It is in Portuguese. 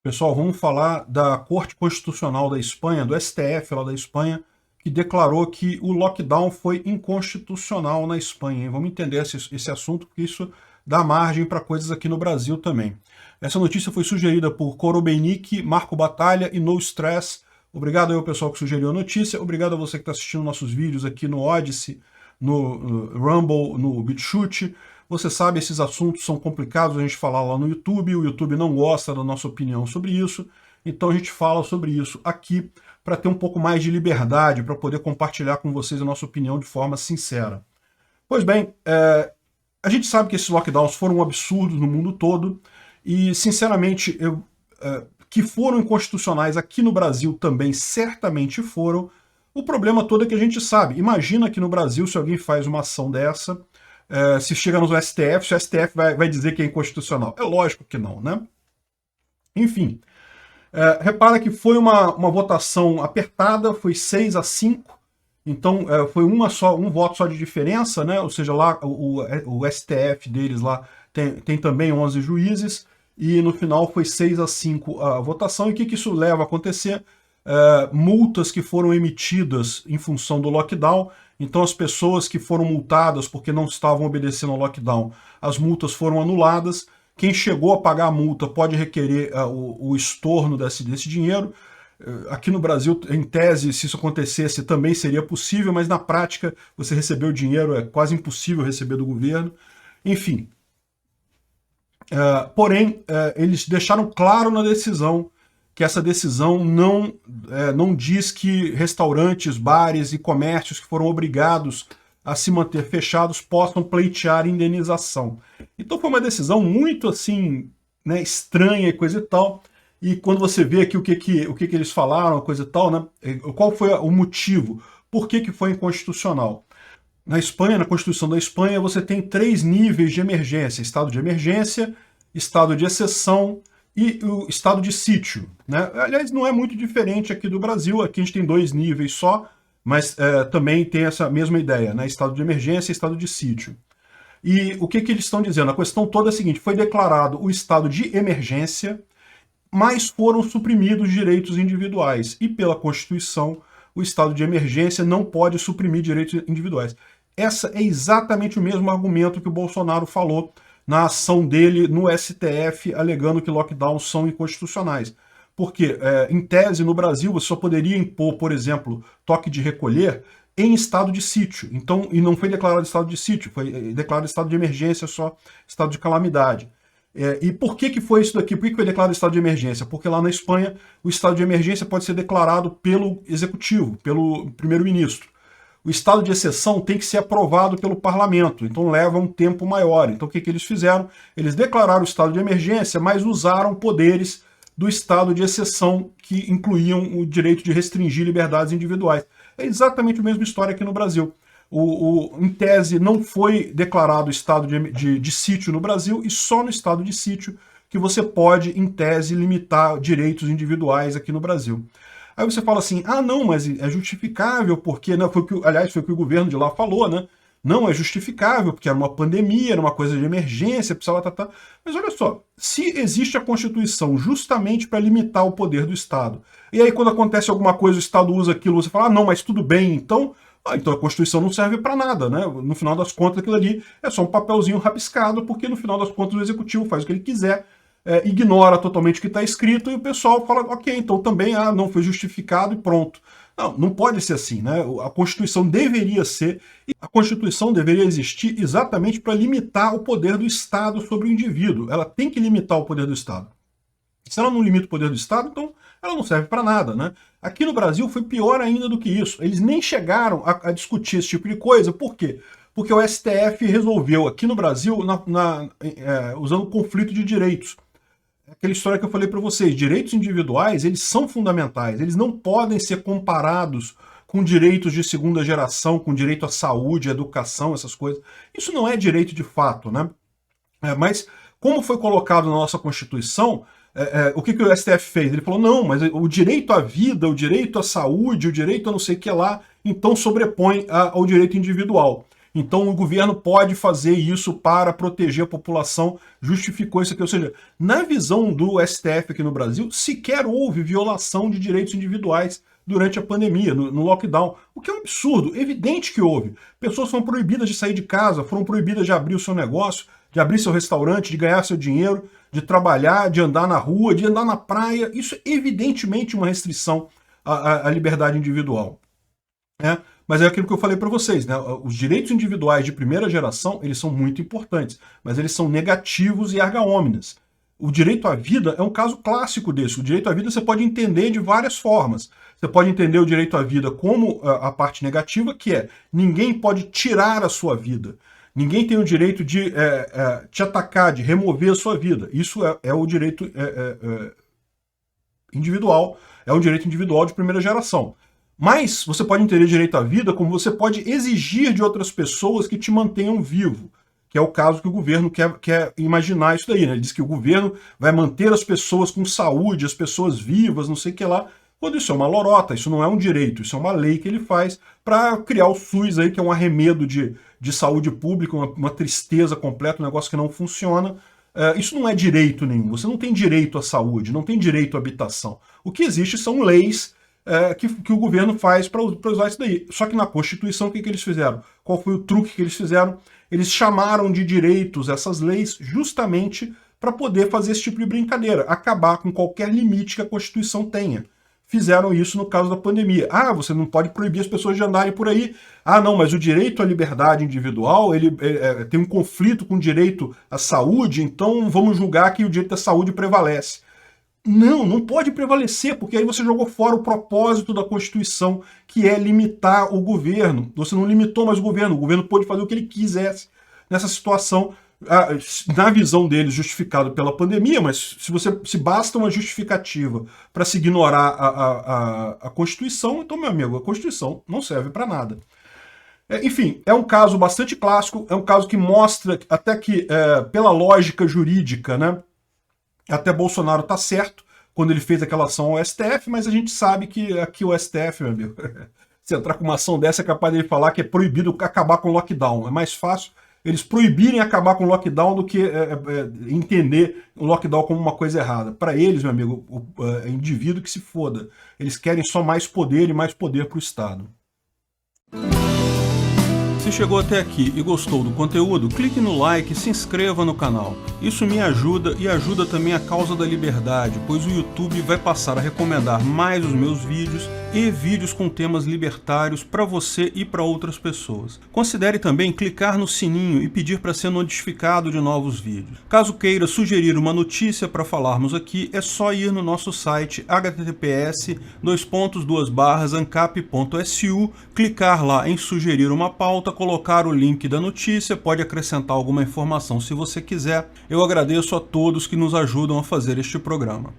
Pessoal, vamos falar da Corte Constitucional da Espanha, do STF lá da Espanha, que declarou que o lockdown foi inconstitucional na Espanha. Hein? Vamos entender esse assunto, porque isso dá margem para coisas aqui no Brasil também. Essa notícia foi sugerida por Korobeinik, Marco Batalha e No Stress. Obrigado aí ao pessoal que sugeriu a notícia. Obrigado a você que está assistindo nossos vídeos aqui no Odyssey, no Rumble, no BitChute. Você sabe, esses assuntos são complicados a gente falar lá no YouTube, o YouTube não gosta da nossa opinião sobre isso, então a gente fala sobre isso aqui para ter um pouco mais de liberdade, para poder compartilhar com vocês a nossa opinião de forma sincera. Pois bem, a gente sabe que esses lockdowns foram absurdos no mundo todo, e sinceramente, que foram inconstitucionais aqui no Brasil também certamente foram. O problema todo é que a gente sabe, imagina que no Brasil se alguém faz uma ação dessa, se chega no STF, se o STF vai dizer que é inconstitucional. É lógico que não, né? Enfim, repara que foi uma votação apertada, foi 6-5, então foi um voto só de diferença, né? Ou seja, lá o STF deles lá tem também 11 juízes, e no final foi 6-5 a votação. E o que isso leva a acontecer? Multas que foram emitidas em função do lockdown. Então as pessoas que foram multadas porque não estavam obedecendo ao lockdown, as multas foram anuladas. Quem chegou a pagar a multa pode requerer o estorno desse dinheiro. Aqui no Brasil, em tese, se isso acontecesse, também seria possível, mas na prática, você receber o dinheiro é quase impossível receber do governo. Enfim. Porém, eles deixaram claro na decisão que essa decisão não diz que restaurantes, bares e comércios que foram obrigados a se manter fechados possam pleitear indenização. Então foi uma decisão muito assim, né, estranha e coisa e tal. E quando você vê aqui o que eles falaram, coisa e tal, né, qual foi o motivo? Por que foi inconstitucional? Na Espanha, na Constituição da Espanha, você tem 3 níveis de emergência: estado de emergência, estado de exceção e o estado de sítio, né? Aliás, não é muito diferente aqui do Brasil. Aqui a gente tem 2 níveis só, mas também tem essa mesma ideia, né? Estado de emergência e estado de sítio. E o que eles estão dizendo? A questão toda é a seguinte: foi declarado o estado de emergência, mas foram suprimidos direitos individuais. E pela Constituição, o estado de emergência não pode suprimir direitos individuais. Esse é exatamente o mesmo argumento que o Bolsonaro falou na ação dele no STF, alegando que lockdowns são inconstitucionais. Porque, em tese, no Brasil, você só poderia impor, por exemplo, toque de recolher em estado de sítio. Então, e não foi declarado estado de sítio, foi declarado estado de emergência, só estado de calamidade. E por que foi isso daqui? Por que foi declarado estado de emergência? Porque lá na Espanha, o estado de emergência pode ser declarado pelo executivo, pelo primeiro-ministro. O estado de exceção tem que ser aprovado pelo parlamento, então leva um tempo maior. Então o que eles fizeram? Eles declararam o estado de emergência, mas usaram poderes do estado de exceção, que incluíam o direito de restringir liberdades individuais. É exatamente a mesma história aqui no Brasil. Em tese, não foi declarado estado de sítio no Brasil, e só no estado de sítio que você pode, em tese, limitar direitos individuais aqui no Brasil. Aí você fala assim, não, mas é justificável, porque, né, aliás, foi o que o governo de lá falou, né? Não é justificável, porque era uma pandemia, era uma coisa de emergência, precisava tratar. Mas olha só, se existe a Constituição justamente para limitar o poder do Estado, e aí quando acontece alguma coisa, o Estado usa aquilo, você fala, não, mas tudo bem, então a Constituição não serve para nada, né? No final das contas, aquilo ali é só um papelzinho rabiscado, porque no final das contas o Executivo faz o que ele quiser, ignora totalmente o que está escrito, e o pessoal fala, ok, então também não foi justificado e pronto. Não pode ser assim, né? A Constituição deveria existir exatamente para limitar o poder do Estado sobre o indivíduo. Ela tem que limitar o poder do Estado. Se ela não limita o poder do Estado, então ela não serve para nada, né? Aqui no Brasil foi pior ainda do que isso. Eles nem chegaram a discutir esse tipo de coisa. Por quê? Porque o STF resolveu, aqui no Brasil, usando o conflito de direitos. Aquela história que eu falei para vocês, direitos individuais, eles são fundamentais, eles não podem ser comparados com direitos de segunda geração, com direito à saúde, à educação, essas coisas. Isso não é direito de fato, né? Mas, como foi colocado na nossa Constituição, o que o STF fez? Ele falou, não, mas o direito à vida, o direito à saúde, o direito a não sei o que lá, então sobrepõe ao direito individual. então o governo pode fazer isso para proteger a população, justificou isso aqui. Ou seja, na visão do STF aqui no Brasil, sequer houve violação de direitos individuais durante a pandemia, no lockdown, o que é um absurdo, evidente que houve. Pessoas foram proibidas de sair de casa, foram proibidas de abrir o seu negócio, de abrir seu restaurante, de ganhar seu dinheiro, de trabalhar, de andar na rua, de andar na praia. Isso é evidentemente uma restrição à liberdade individual. Mas é aquilo que eu falei para vocês, né? Os direitos individuais de primeira geração, eles são muito importantes, mas eles são negativos e erga omnes. O direito à vida é um caso clássico desse. O direito à vida você pode entender de várias formas. Você pode entender o direito à vida como a parte negativa, que é ninguém pode tirar a sua vida. Ninguém tem o direito de te atacar, de remover a sua vida. Isso é o direito individual, é um direito individual de primeira geração. Mas você pode entender direito à vida como você pode exigir de outras pessoas que te mantenham vivo, que é o caso que o governo quer imaginar isso daí, né? Ele diz que o governo vai manter as pessoas com saúde, as pessoas vivas, não sei o que lá, quando isso é uma lorota, isso não é um direito, isso é uma lei que ele faz para criar o SUS aí, que é um arremedo de saúde pública, uma tristeza completa, um negócio que não funciona. Isso não é direito nenhum, você não tem direito à saúde, não tem direito à habitação. O que existe são leis que o governo faz para usar isso daí. Só que na Constituição, o que eles fizeram? Qual foi o truque que eles fizeram? Eles chamaram de direitos essas leis justamente para poder fazer esse tipo de brincadeira, acabar com qualquer limite que a Constituição tenha. Fizeram isso no caso da pandemia. Ah, você não pode proibir as pessoas de andarem por aí. Ah, não, mas o direito à liberdade individual, ele tem um conflito com o direito à saúde, então vamos julgar que o direito à saúde prevalece. Não, não pode prevalecer, porque aí você jogou fora o propósito da Constituição, que é limitar o governo. Você não limitou mais o governo pôde fazer o que ele quisesse nessa situação, na visão deles, justificado pela pandemia, mas se basta uma justificativa para se ignorar a Constituição, então, meu amigo, a Constituição não serve para nada. Enfim, é um caso bastante clássico, é um caso que mostra até que, pela lógica jurídica, né, até Bolsonaro está certo quando ele fez aquela ação ao STF, mas a gente sabe que aqui o STF, meu amigo, se entrar com uma ação dessa é capaz de ele falar que é proibido acabar com o lockdown. É mais fácil eles proibirem acabar com o lockdown do que entender o lockdown como uma coisa errada. Para eles, meu amigo, o indivíduo que se foda. Eles querem só mais poder e mais poder para o Estado. Se chegou até aqui e gostou do conteúdo, clique no like e se inscreva no canal. Isso me ajuda e ajuda também a causa da liberdade, pois o YouTube vai passar a recomendar mais os meus vídeos e vídeos com temas libertários para você e para outras pessoas. Considere também clicar no sininho e pedir para ser notificado de novos vídeos. Caso queira sugerir uma notícia para falarmos aqui, é só ir no nosso site https://ancap.su, clicar lá em sugerir uma pauta, colocar o link da notícia, pode acrescentar alguma informação se você quiser. Eu agradeço a todos que nos ajudam a fazer este programa.